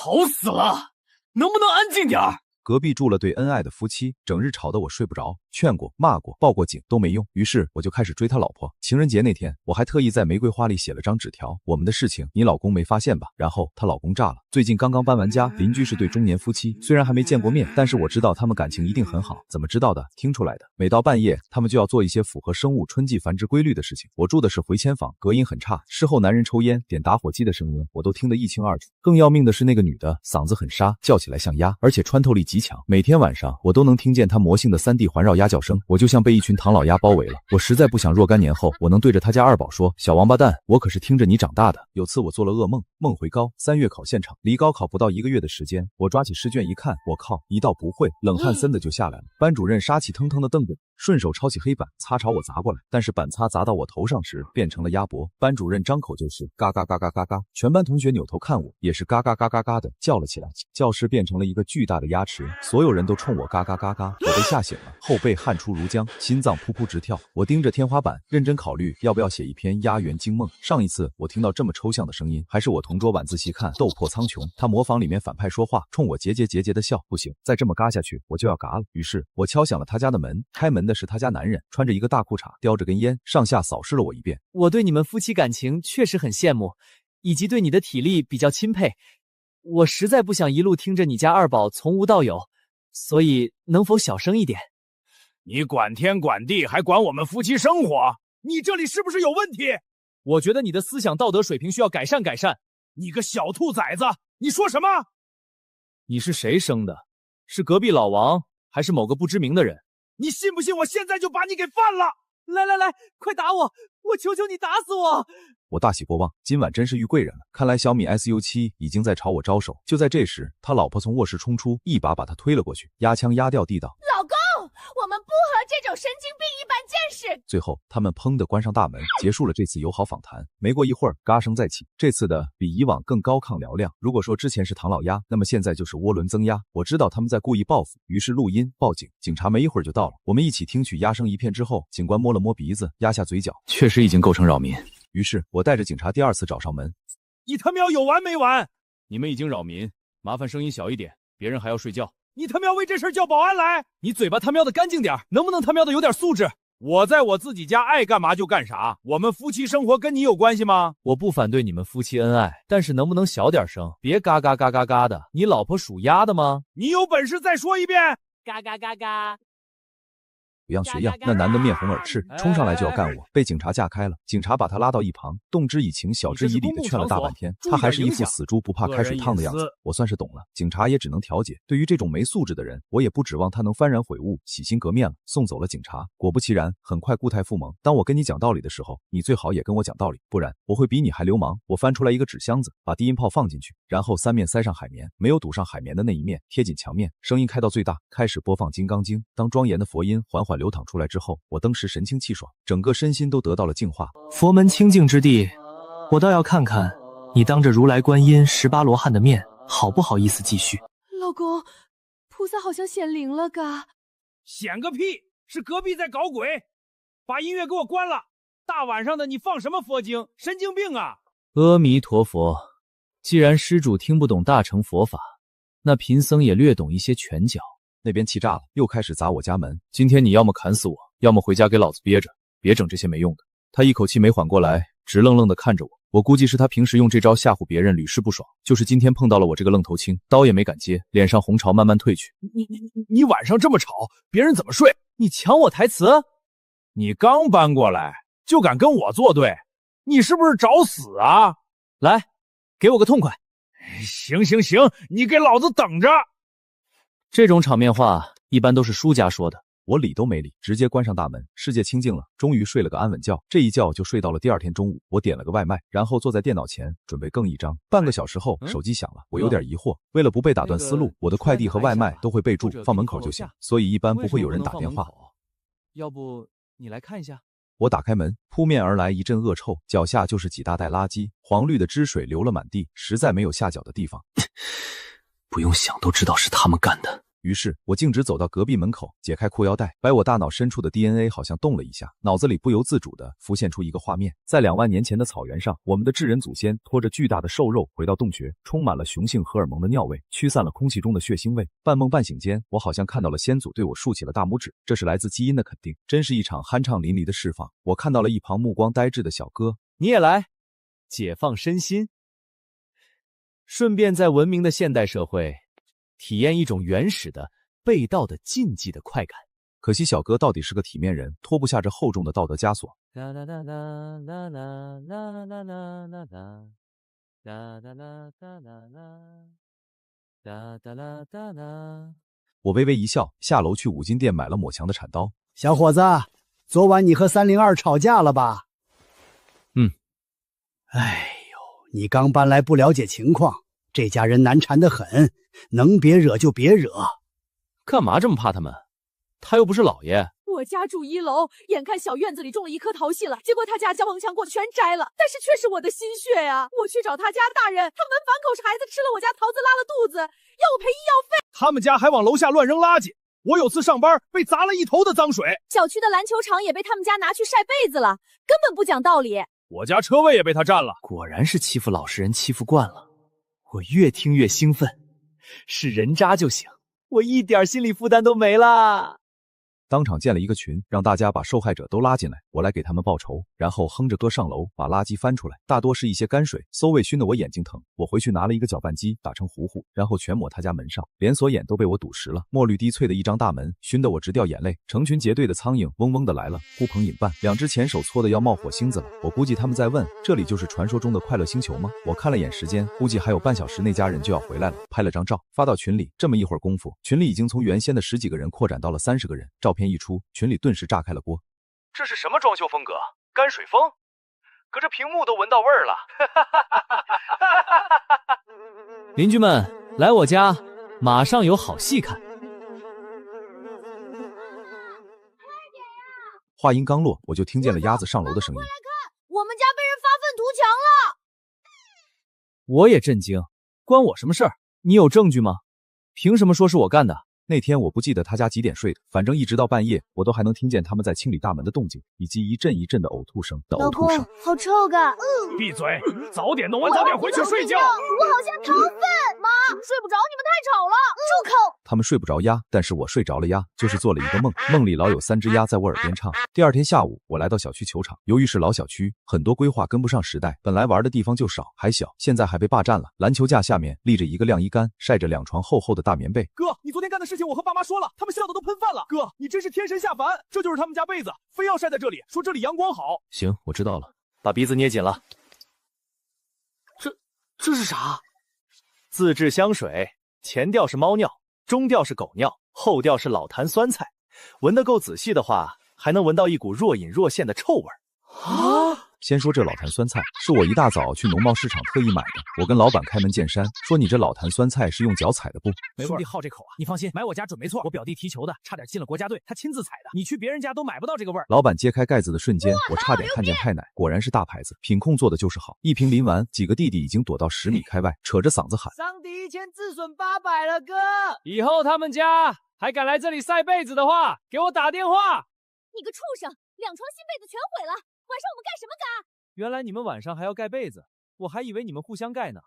吵死了，能不能安静点儿？隔壁住了对恩爱的夫妻，整日吵得我睡不着，劝过、骂过、报过警都没用，于是我就开始追他老婆。情人节那天，我还特意在玫瑰花里写了张纸条：“我们的事情你老公没发现吧？”然后她老公炸了。最近刚刚搬完家，邻居是对中年夫妻，虽然还没见过面，但是我知道他们感情一定很好。怎么知道的？听出来的。每到半夜，他们就要做一些符合生物春季繁殖规律的事情。我住的是回迁房，隔音很差，事后男人抽烟、点打火机的声音，我都听得一清二楚。更要命的是，那个女的嗓子很沙，叫起来像鸭，而且穿透力极强。每天晚上我都能听见她魔性的3D 环绕鸭叫声，我就像被一群唐老鸭包围了。我实在不想若干年后我能对着他家二宝说：“小王八蛋，我可是听着你长大的。”有次我做了噩梦，梦回高3月考现场，离高考不到1个月的时间，我抓起试卷一看，我靠，一道不会，冷汗森的就下来了。班主任杀气腾腾的瞪着，顺手抄起黑板擦朝我砸过来，但是板擦砸到我头上时变成了鸭脖。班主任张口就是嘎嘎嘎嘎嘎嘎，全班同学扭头看我，也是嘎嘎嘎嘎嘎的叫了起来。教室变成了一个巨大的鸭池，所有人都冲我嘎嘎嘎嘎，我被吓醒了，后背汗出如浆，心脏噗噗直跳。我盯着天花板，认真考虑要不要写一篇鸭园惊梦。上一次我听到这么抽象的声音，还是我同桌晚自习看《斗破苍穹》，他模仿里面反派说话，冲我桀桀的笑。不行，再这么嘎下去我就要嘎了。于是我敲响了他家的门，开门的是他家男人，穿着一个大裤衩，叼着根烟，上下扫视了我一遍。我对你们夫妻感情确实很羡慕，以及对你的体力比较钦佩。我实在不想一路听着你家二宝从无到有，所以能否小声一点？你管天管地，还管我们夫妻生活？你这里是不是有问题？我觉得你的思想道德水平需要改善改善。你个小兔崽子，你说什么？你是谁生的？是隔壁老王，还是某个不知名的人？你信不信我现在就把你给犯了？来，快打我！我求求你打死我！我大喜过望，今晚真是遇贵人了。看来小米 SU7 已经在朝我招手。就在这时，他老婆从卧室冲出，一把把他推了过去，压枪压掉地道：“老公，我们不和这种神经病一般见识。”最后，他们砰地关上大门，结束了这次友好访谈。没过一会儿，嘎声再起，这次的比以往更高亢嘹亮。如果说之前是唐老鸭，那么现在就是涡轮增压。我知道他们在故意报复，于是录音报警。警察没一会儿就到了，我们一起听取鸭声一片之后，警官摸了摸鼻子，压下嘴角，确实已经构成扰民。于是我带着警察第2次找上门。你他喵有完没完？你们已经扰民，麻烦声音小一点，别人还要睡觉。你他喵为这事叫保安来？你嘴巴他喵的干净点，能不能他喵的有点素质？我在我自己家爱干嘛就干啥，我们夫妻生活跟你有关系吗？我不反对你们夫妻恩爱，但是能不能小点声，别嘎嘎嘎嘎嘎的。你老婆属鸭的吗？你有本事再说一遍！嘎嘎嘎嘎。有样学样，那男的面红耳赤，冲上来就要干我，被警察架开了。警察把他拉到一旁，动之以情，晓之以理的劝了大半天，他还是一副死猪不怕开水烫的样子。我算是懂了，警察也只能调解。对于这种没素质的人，我也不指望他能幡然悔悟、洗心革面了。送走了警察，果不其然，很快固态复萌。当我跟你讲道理的时候，你最好也跟我讲道理，不然我会比你还流氓。我翻出来一个纸箱子，把低音炮放进去，然后3面塞上海绵，没有堵上海绵的那一面贴紧墙面，声音开到最大，开始播放《金刚经》。当庄严的佛音缓缓流淌出来之后，我当时神清气爽，整个身心都得到了净化。佛门清净之地，我倒要看看你当着如来观音18罗汉的面，好不好意思继续？老公，菩萨好像显灵了嘎。显个屁！是隔壁在搞鬼！把音乐给我关了！大晚上的你放什么佛经？神经病啊！阿弥陀佛。既然施主听不懂大乘佛法，那贫僧也略懂一些拳脚。那边气炸了，又开始砸我家门。今天你要么砍死我，要么回家给老子憋着，别整这些没用的。他一口气没缓过来，直愣愣地看着我。我估计是他平时用这招吓唬别人屡试不爽，就是今天碰到了我这个愣头青，刀也没敢接，脸上红潮慢慢褪去。你晚上这么吵，别人怎么睡？你抢我台词？你刚搬过来就敢跟我作对，你是不是找死啊？来，给我个痛快！行，你给老子等着！这种场面话一般都是输家说的。我理都没理，直接关上大门，世界清静了，终于睡了个安稳觉。这一觉就睡到了第2天中午。我点了个外卖，然后坐在电脑前准备更一张。半个小时后，手机响了，我有点疑惑。为了不被打断思路，我的快递和外卖都会备注放门口就行，所以一般不会有人打电话。要不你来看一下？我打开门，扑面而来一阵恶臭，脚下就是几大袋垃圾，黄绿的汁水流了满地，实在没有下脚的地方。不用想都知道是他们干的。于是我径直走到隔壁门口，解开裤腰带，摆我大脑深处的 DNA 好像动了一下，脑子里不由自主地浮现出一个画面，在2万年前的草原上，我们的智人祖先拖着巨大的兽肉回到洞穴，充满了雄性荷尔蒙的尿味，驱散了空气中的血腥味。半梦半醒间，我好像看到了先祖对我竖起了大拇指，这是来自基因的肯定，真是一场酣畅淋漓的释放。我看到了一旁目光呆滞的小哥，你也来，解放身心，顺便在文明的现代社会体验一种原始的被盗的禁忌的快感。可惜小哥到底是个体面人，拖不下这厚重的道德枷锁。我微微一笑，下楼去五金店买了抹墙的铲刀。小伙子，昨晚你和302吵架了吧？哎呦，你刚搬来不了解情况，这家人难缠得很，能别惹就别惹。干嘛这么怕他们？他又不是老爷。我家住1楼，眼看小院子里种了一棵桃杏了，结果他家将墙过全摘了，但是却是我的心血呀！我去找他家大人，他门反口是孩子吃了我家桃子拉了肚子，要我赔医药费。他们家还往楼下乱扔垃圾，我有次上班被砸了一头的脏水。小区的篮球场也被他们家拿去晒被子了，根本不讲道理。我家车位也被他占了。果然是欺负老实人欺负惯了，我越听越兴奋，是人渣就行，我一点心理负担都没了。当场建了一个群，让大家把受害者都拉进来，我来给他们报仇。然后哼着歌上楼，把垃圾翻出来，大多是一些泔水，馊味熏得我眼睛疼。我回去拿了一个搅拌机，打成糊糊，然后全抹他家门上，连锁眼都被我堵实了。墨绿滴翠的一张大门，熏得我直掉眼泪。成群结队的苍蝇嗡嗡的来了，呼朋引伴，2只前手搓得要冒火星子了。我估计他们在问，这里就是传说中的快乐星球吗？我看了眼时间，估计还有半小时那家人就要回来了，拍了张照发到群里。这么一会儿功夫，群里已经从原先的10几个人扩展到了30个人。照片一出，群里顿时炸开了锅。这是什么装修风格？泔水风？隔着屏幕都闻到味儿了。邻居们，来我家，马上有好戏看。话音刚落，我就听见了鸭子上楼的声音。我们家被人发愤图强了。我也震惊，关我什么事儿？你有证据吗？凭什么说是我干的？那天我不记得他家几点睡的，反正一直到半夜，我都还能听见他们在清理大门的动静，以及一阵一阵的呕吐声。老公，好臭噶！闭嘴，早点弄完，早点回去睡觉。我好像糖分，妈，睡不着，你们太吵了。住口！他们睡不着鸭，但是我睡着了鸭，就是做了一个梦，梦里老有3只鸭在我耳边唱。第二天下午，我来到小区球场，由于是老小区，很多规划跟不上时代，本来玩的地方就少还小，现在还被霸占了。篮球架下面立着一个晾衣杆，晒着2床厚厚的大棉被。哥，你昨天干的事情我和爸妈说了，他们笑的都喷饭了。哥，你真是天神下凡，这就是他们家被子，非要晒在这里，说这里阳光好。行，我知道了，把鼻子捏紧了。这是啥？自制香水，前调是猫尿，中调是狗尿，后调是老坛酸菜。闻得够仔细的话，还能闻到一股若隐若现的臭味啊！先说这老坛酸菜是我一大早去农贸市场特意买的，我跟老板开门见山说，你这老坛酸菜是用脚踩的不？兄弟好这口啊，你放心，买我家准没错。我表弟踢球的，差点进了国家队，他亲自踩的，你去别人家都买不到这个味儿。老板揭开盖子的瞬间，我差点看见太奶，果然是大牌子，品控做的就是好。一瓶淋完，几个弟弟已经躲到10米开外，扯着嗓子喊：伤敌1千，自损800了，哥！以后他们家还敢来这里晒被子的话，给我打电话。你个畜生，2床新被子全毁了，晚上我们干什么干？原来你们晚上还要盖被子，我还以为你们互相盖呢。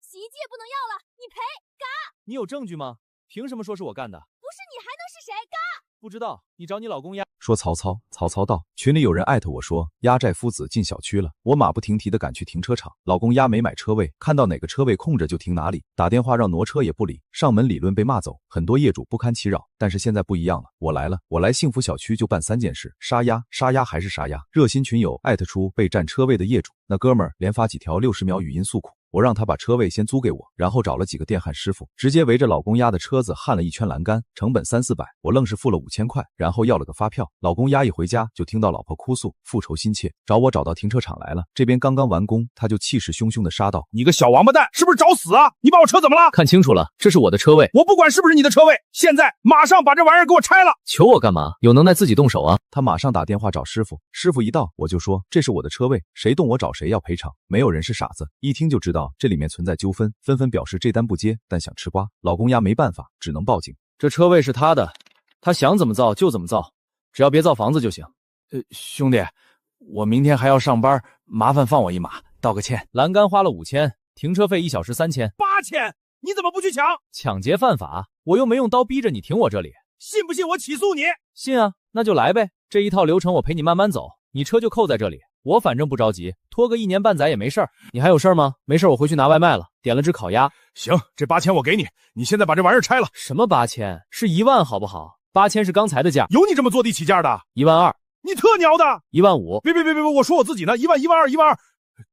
洗衣机也不能要了，你赔！嘎！你有证据吗？凭什么说是我干的？不是你还能是谁？嘎！不知道，你找你老公呀。说曹操，曹操到。群里有人艾特我说压寨夫子进小区了，我马不停蹄的赶去停车场。老公压没买车位，看到哪个车位空着就停哪里，打电话让挪车也不理，上门理论被骂走，很多业主不堪其扰。但是现在不一样了，我来了，我来幸福小区就办3件事：杀鸭，杀鸭还是杀鸭。热心群友艾特出被占车位的业主，那哥们儿连发几条60秒语音诉苦。我让他把车位先租给我，然后找了几个电焊师傅，直接围着老公鸭的车子焊了一圈栏杆，成本300-400，我愣是付了5000块，然后要了个发票。老公鸭一回家就听到老婆哭诉，复仇心切，找我找到停车场来了。这边刚刚完工，他就气势汹汹的杀道：“你个小王八蛋，是不是找死啊？你把我车怎么了？看清楚了，这是我的车位，我不管是不是你的车位，现在马上把这玩意儿给我拆了！求我干嘛？有能耐自己动手啊！”他马上打电话找师傅，师傅一到我就说这是我的车位，谁动我找谁要赔偿，没有人是傻子，一听就知道这里面存在纠纷，纷纷表示这单不接，但想吃瓜。老公鸭没办法，只能报警。这车位是他的，他想怎么造就怎么造，只要别造房子就行。兄弟，我明天还要上班，麻烦放我一马，道个歉。栏杆花了5000，停车费1小时3000。8000，你怎么不去抢？抢劫犯法，我又没用刀逼着你停我这里。信不信我起诉你？信啊，那就来呗。这一套流程我陪你慢慢走，你车就扣在这里，我反正不着急，拖个1年半载也没事儿。你还有事儿吗？没事，我回去拿外卖了，点了只烤鸭。行，这8000我给你，你现在把这玩意儿拆了。什么8000？是1万好不好？8000是刚才的价。有你这么坐地起价的？12000。你特鸟的15000。别，我说我自己呢，1万12000，1万2，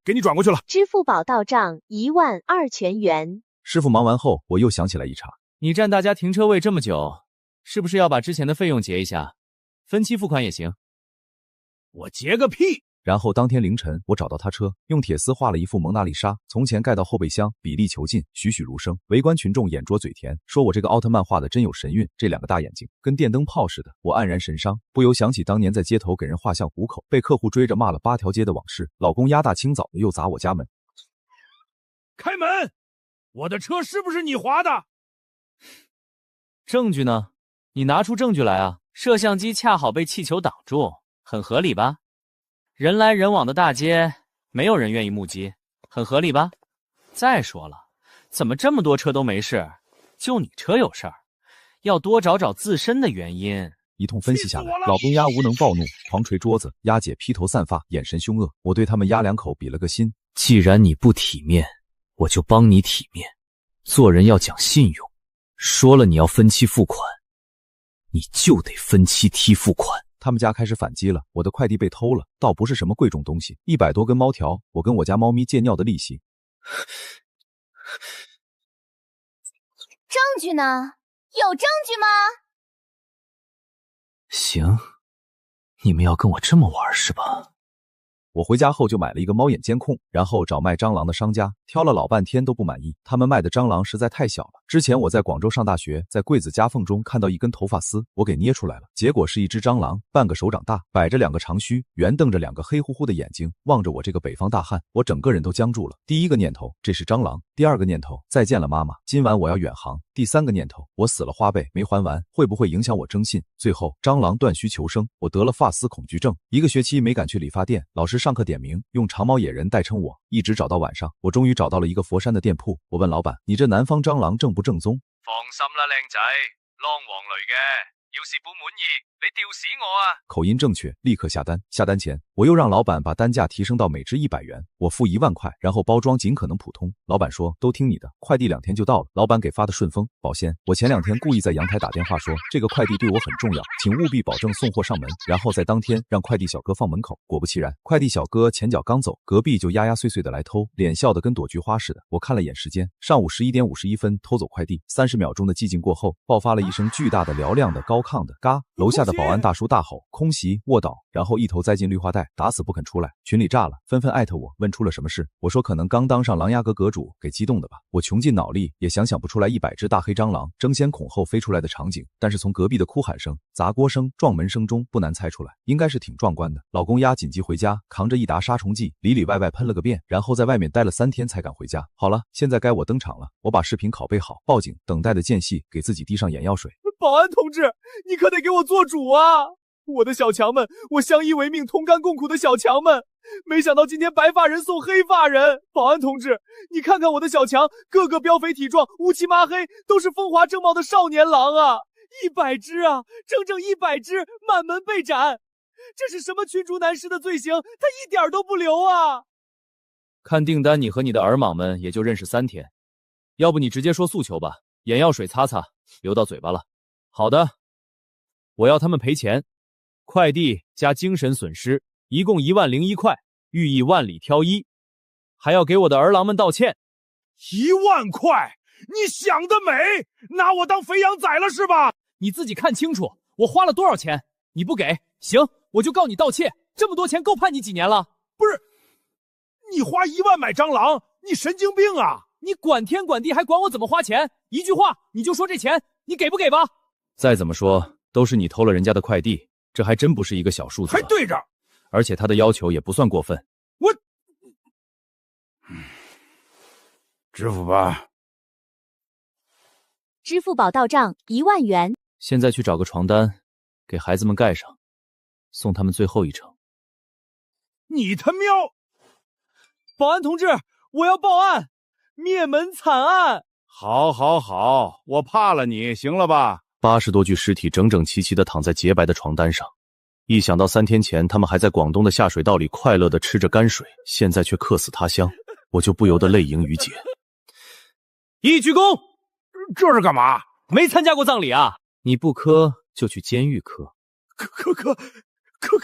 给你转过去了。支付宝到账12000全元。师傅忙完后，我又想起来一茬。你占大家停车位这么久，是不是要把之前的费用结一下？分期付款也行。我结个屁！然后当天凌晨，我找到他车，用铁丝画了一幅蒙娜丽莎，从前盖到后备箱，比例遒劲，栩栩如生。围观群众眼拙嘴甜，说我这个奥特曼画的真有神韵，这2个大眼睛跟电灯泡似的。我黯然神伤，不由想起当年在街头给人画像虎口，被客户追着骂了8条街的往事。老公丫大清早的又砸我家门，开门！我的车是不是你划的？证据呢？你拿出证据来啊！摄像机恰好被气球挡住，很合理吧？人来人往的大街，没有人愿意目击，很合理吧？再说了，怎么这么多车都没事，就你车有事儿？要多找找自身的原因。一通分析下来，老公丫无能暴怒，狂捶桌子，丫姐披头散发，眼神凶恶。我对他们丫2口比了个心，既然你不体面，我就帮你体面。做人要讲信用，说了你要分期付款，你就得分期提付款。他们家开始反击了，我的快递被偷了，倒不是什么贵重东西，100多根猫条，我跟我家猫咪借尿的利息。证据呢？有证据吗？行，你们要跟我这么玩是吧？我回家后就买了一个猫眼监控，然后找卖蟑螂的商家，挑了老半天都不满意，他们卖的蟑螂实在太小了。之前我在广州上大学，在柜子夹缝中看到一根头发丝，我给捏出来了，结果是一只蟑螂，半个手掌大，摆着2个长须，圆瞪着2个黑乎乎的眼睛，望着我这个北方大汉，我整个人都僵住了。第一个念头，这是蟑螂；第二个念头，再见了妈妈，今晚我要远航；第三个念头，我死了花呗没还完，会不会影响我征信？最后，蟑螂断须求生，我得了发丝恐惧症，1个学期没敢去理发店，老师上课点名用长毛野人代称我，一直找到晚上，我终于找到了一个佛山的店铺。我问老板，你这南方蟑螂正不正宗？放心啦，靓仔，啷黄雷嘅，要是不满意，你吊死我啊！口音正确，立刻下单。下单前，我又让老板把单价提升到每只100元，我付1万块，然后包装尽可能普通。老板说都听你的，快递2天就到了。老板给发的顺丰，保鲜。我前2天故意在阳台打电话说，这个快递对我很重要，请务必保证送货上门，然后在当天让快递小哥放门口。果不其然，快递小哥前脚刚走，隔壁就压压碎碎的来偷，脸笑得跟躲菊花似的。我看了眼时间，上午11点51分偷走快递，30秒钟的寂静过后，爆发了一声巨大的嘹亮的高亢的嘎，楼下的保安大叔大吼，空袭卧倒，然后一头栽进绿化带，打死不肯出来。群里炸了，纷纷艾特我，问出了什么事。我说可能刚当上琅琊阁阁主，给激动的吧。我穷尽脑力也想不出来100只大黑蟑螂争先恐后飞出来的场景，但是从隔壁的哭喊声、砸锅声、撞门声中不难猜出来，应该是挺壮观的。老公丫紧急回家，扛着一沓杀虫剂，里外喷了个遍，然后在外面待了3天才敢回家。好了，现在该我登场了。我把视频拷贝好，报警，等待的间隙给自己滴上眼药水。保安同志，你可得给我做主啊！我的小强们，我相依为命、同甘共苦的小强们，没想到今天白发人送黑发人。保安同志，你看看我的小强，个个膘肥体壮、乌漆麻黑，都是风华正茂的少年郎啊！100只啊，整整100只，满门被斩。这是什么群逐难施的罪行？他一点都不留啊！看订单，你和你的儿莽们也就认识3天，要不你直接说诉求吧，眼药水擦擦，流到嘴巴了。好的，我要他们赔钱，快递加精神损失，一共10001块，寓意万里挑一，还要给我的儿郎们道歉。1万块？你想得美，拿我当肥羊宰了是吧？你自己看清楚，我花了多少钱？你不给，行，我就告你盗窃。这么多钱够判你几年了？不是，你花1万买蟑螂，你神经病啊！你管天管地还管我怎么花钱？一句话你就说这钱，你给不给吧？再怎么说都是你偷了人家的快递，这还真不是一个小数字。还对着，而且他的要求也不算过分。我，支付吧。支付宝到账1万元。现在去找个床单，给孩子们盖上，送他们最后一程。你他喵！保安同志，我要报案，灭门惨案！好，我怕了你，行了吧？80多具尸体整整齐齐地躺在洁白的床单上，一想到3天前他们还在广东的下水道里快乐地吃着泔水，现在却客死他乡，我就不由得泪盈于睫。一鞠躬，这是干嘛？没参加过葬礼啊？你不磕就去监狱磕。哥，方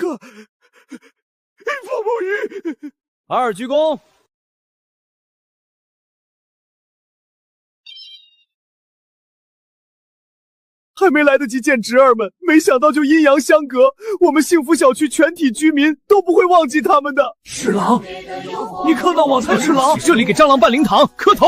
宝玉，2鞠躬。还没来得及见侄儿们，没想到就阴阳相隔。我们幸福小区全体居民都不会忘记他们的。侍郎，你坑到我才侍郎，这里给蟑螂办灵堂，磕头。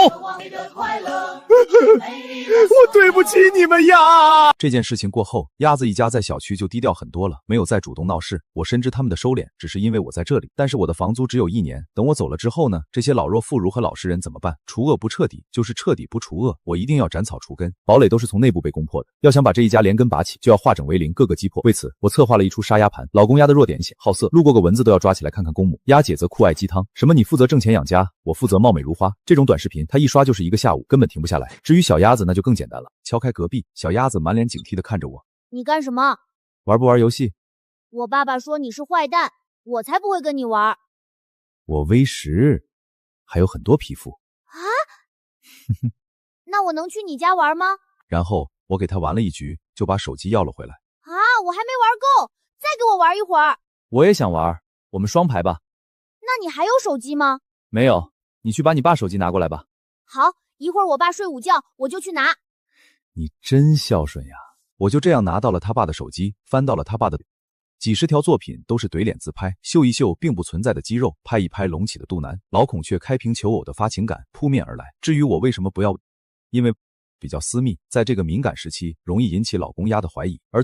我对不起你们呀！这件事情过后，鸭子一家在小区就低调很多了，没有再主动闹事。我深知他们的收敛只是因为我在这里，但是我的房租只有1年。等我走了之后呢，这些老弱妇孺和老实人怎么办？除恶不彻底，就是彻底不除恶。我一定要斩草除根。堡垒都是从内部被攻破的，要想把这一家连根拔起，就要化整为零，各个击破。为此，我策划了一出杀鸭盘。老公鸭的弱点险好色，路过个蚊子都要抓起来看看公母。鸭姐则酷爱鸡汤，什么你负责挣钱养家，我负责貌美如花。这种短视频，她一刷就是1个下午，根本停不下来。至于小鸭子，那就更简单了。敲开隔壁，小鸭子满脸警惕地看着我。你干什么？玩不玩游戏？我爸爸说你是坏蛋，我才不会跟你玩。我V10，还有很多皮肤啊。那我能去你家玩吗？然后我给他玩了一局，就把手机要了回来。啊，我还没玩够，再给我玩一会儿。我也想玩，我们双排吧。那你还有手机吗？没有，你去把你爸手机拿过来吧。好，一会儿我爸睡午觉，我就去拿。你真孝顺呀！我就这样拿到了他爸的手机，翻到了他爸的几十条作品，都是怼脸自拍，秀一秀并不存在的肌肉，拍一拍隆起的肚腩，老孔雀开屏求偶的发情感扑面而来。至于我为什么不要，因为比较私密，在这个敏感时期容易引起老公鸭的怀疑，而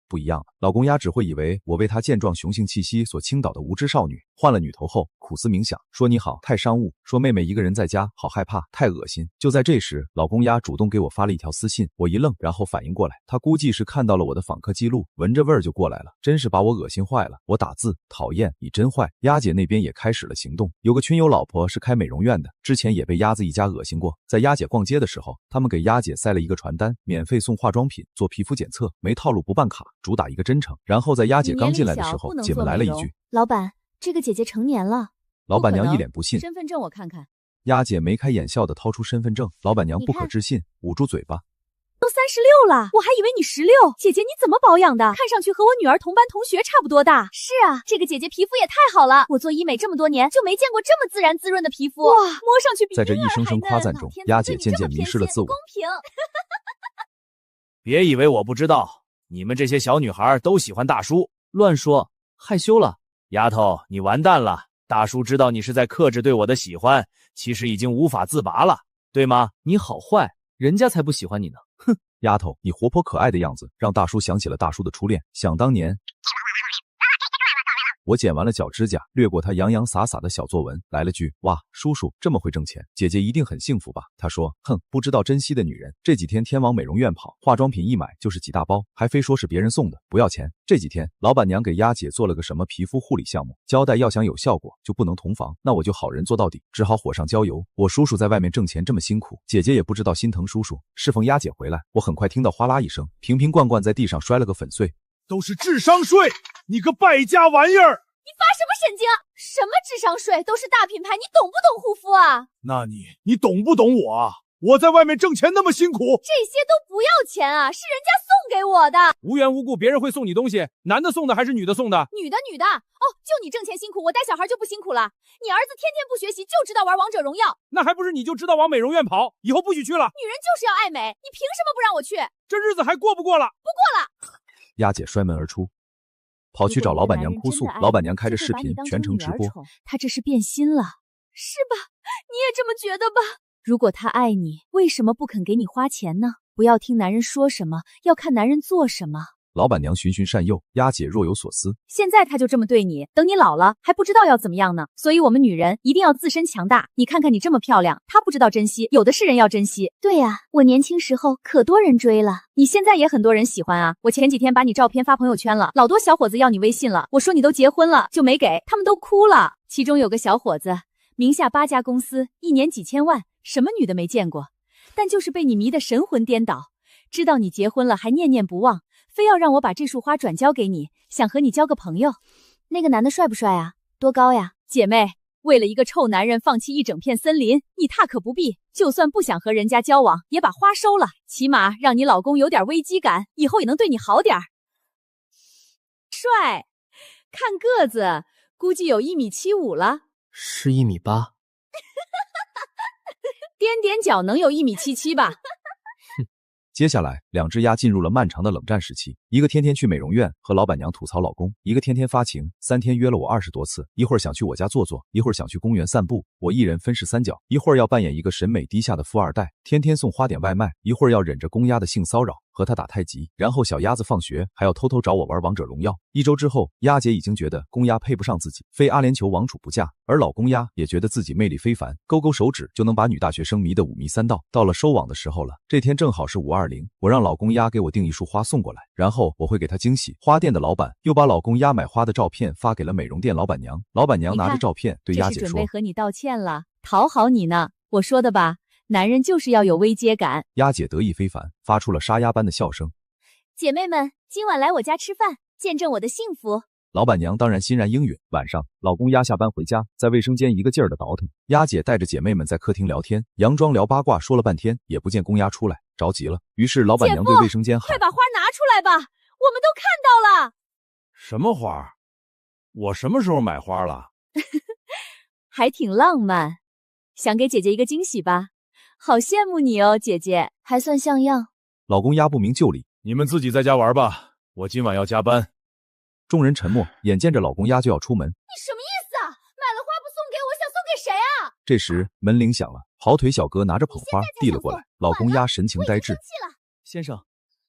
不一样了，老公鸭只会以为我为他健壮雄性气息所倾倒的无知少女。换了女头后，苦思冥想，说你好，太商务；说妹妹一个人在家，好害怕，太恶心。就在这时，老公鸭主动给我发了一条私信，我一愣，然后反应过来，他估计是看到了我的访客记录，闻着味儿就过来了，真是把我恶心坏了。我打字讨厌，你真坏。鸭姐那边也开始了行动，有个群友老婆是开美容院的，之前也被鸭子一家恶心过。在鸭姐逛街的时候，他们给鸭姐塞了一个传单，免费送化妆品，做皮肤检测，没套路不办卡，主打一个真诚。然后在鸭姐刚进来的时候，姐们来了一句：老板，这个姐姐成年了。老板娘一脸不信，身份证我看看。鸭姐眉开眼笑的掏出身份证，老板娘不可置信，捂住嘴巴。都36了，我还以为你16。姐姐你怎么保养的？看上去和我女儿同班同学差不多大。是啊，这个姐姐皮肤也太好了，我做医美这么多年就没见过这么自然滋润的皮肤。哇，摸上去比在这一声声夸赞中，鸭姐渐渐迷失了自我。公平。别以为我不知道，你们这些小女孩都喜欢大叔。乱说，害羞了。丫头，你完蛋了！大叔知道你是在克制对我的喜欢，其实已经无法自拔了，对吗？你好坏，人家才不喜欢你呢。哼，丫头，你活泼可爱的样子让大叔想起了大叔的初恋。想当年，我剪完了脚指甲，略过他洋洋洒洒的小作文，来了句：哇，叔叔这么会挣钱，姐姐一定很幸福吧？他说：哼，不知道珍惜的女人，这几天天往美容院跑，化妆品一买就是几大包，还非说是别人送的，不要钱。这几天老板娘给鸭姐做了个什么皮肤护理项目，交代要想有效果就不能同房，那我就好人做到底，只好火上浇油。我叔叔在外面挣钱这么辛苦，姐姐也不知道心疼叔叔。适逢鸭姐回来，我很快听到哗啦一声，瓶瓶罐罐在地上摔了个粉碎。都是智商税，你个败家玩意儿！你发什么神经？什么智商税？都是大品牌，你懂不懂护肤啊？那你懂不懂我啊？我在外面挣钱那么辛苦，这些都不要钱啊，是人家送给我的。无缘无故别人会送你东西，男的送的还是女的送的？女的。哦，就你挣钱辛苦，我带小孩就不辛苦了。你儿子天天不学习，就知道玩王者荣耀，那还不是你就知道往美容院跑，以后不许去了。女人就是要爱美，你凭什么不让我去？这日子还过不过了？不过了。鸭姐摔门而出，跑去找老板娘哭诉。老板娘开着视频全程直播。他这是变心了，是吧？你也这么觉得吧？如果他爱你，为什么不肯给你花钱呢？不要听男人说什么，要看男人做什么。老板娘循循善诱，丫姐若有所思。现在他就这么对你，等你老了还不知道要怎么样呢。所以我们女人一定要自身强大。你看看你这么漂亮，他不知道珍惜，有的是人要珍惜。对呀，我年轻时候可多人追了。你现在也很多人喜欢啊。我前几天把你照片发朋友圈了，老多小伙子要你微信了。我说你都结婚了就没给，他们都哭了。其中有个小伙子名下8家公司，一年几千万，什么女的没见过，但就是被你迷得神魂颠倒。知道你结婚了还念念不忘，非要让我把这束花转交给你，想和你交个朋友。那个男的帅不帅啊？多高呀？姐妹，为了一个臭男人放弃一整片森林，你大可不必。就算不想和人家交往，也把花收了，起码让你老公有点危机感，以后也能对你好点儿。帅，看个子，估计有1.75米了，是1.8米。踮踮脚能有1.77米吧？接下来，两只鸭进入了漫长的冷战时期。一个天天去美容院和老板娘吐槽老公，一个天天发情，3天约了我20多次，一会儿想去我家坐坐，一会儿想去公园散步，我一人分饰3角，一会儿要扮演一个审美低下的富二代，天天送花点外卖，一会儿要忍着公鸭的性骚扰和他打太极，然后小鸭子放学还要偷偷找我玩王者荣耀。1周之后，鸭姐已经觉得公鸭配不上自己，非阿联酋王储不嫁，而老公鸭也觉得自己魅力非凡，勾勾手指就能把女大学生迷得5迷3道。到了收网的时候了，这天正好是520，我让老公鸭给我订一束花送过来，然后我会给他惊喜。花店的老板又把老公鸭买花的照片发给了美容店老板娘，老板娘拿着照片对鸭姐说：“这是准备和你道歉了，讨好你呢。我说的吧，男人就是要有危机感。”鸭姐得意非凡，发出了沙哑般的笑声。姐妹们，今晚来我家吃饭，见证我的幸福。老板娘当然欣然应允。晚上，老公鸭下班回家，在卫生间一个劲儿的倒腾。鸭姐带着姐妹们在客厅聊天，佯装聊八卦，说了半天也不见公鸭出来，着急了。于是老板娘对卫生间喊：“快把花拿出来吧，我们都看到了。”什么花？我什么时候买花了？还挺浪漫，想给姐姐一个惊喜吧？好羡慕你哦，姐姐，还算像样。老公鸭不明就里：“你们自己在家玩吧，我今晚要加班。”众人沉默，眼见着老公鸭就要出门。你什么意思啊？买了花不送给我，想送给谁啊？这时门铃响了，跑腿小哥拿着捧花递了过来。老公鸭神情呆滞：“先生，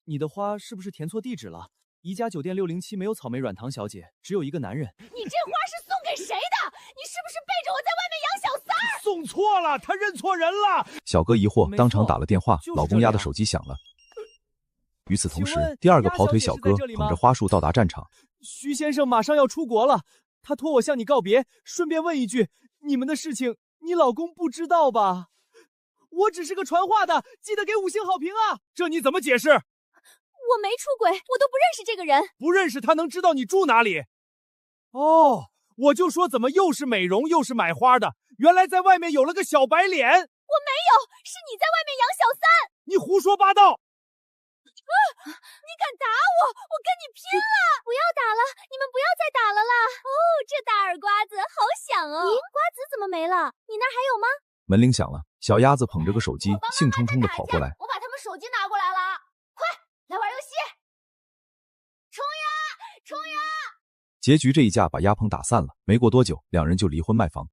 你的花是不是填错地址了？宜家酒店607没有草莓软糖小姐，只有一个男人。”你这花是送给谁的？你是不是背着我在外面养小三儿？送错了，他认错人了。小哥疑惑，当场打了电话。老公鸭的手机响了。与此同时，第二个跑腿小哥捧着花束到达战场。徐先生马上要出国了，他托我向你告别，顺便问一句，你们的事情你老公不知道吧？我只是个传话的，记得给5星好评啊！这你怎么解释？我没出轨，我都不认识这个人。不认识他能知道你住哪里？哦，我就说怎么又是美容又是买花的，原来在外面有了个小白脸。我没有，是你在外面养小三。你胡说八道！你敢打我，我跟你拼了！不要打了，你们不要再打了啦！哦，这大耳瓜子好响哦！咦，瓜子怎么没了？你那儿还有吗？门铃响了，小鸭子捧着个手机，兴冲冲地跑过来。我把他们手机拿过来了，快来玩游戏！冲呀，冲呀！结局这一架把鸭棚打散了，没过多久，两人就离婚卖房。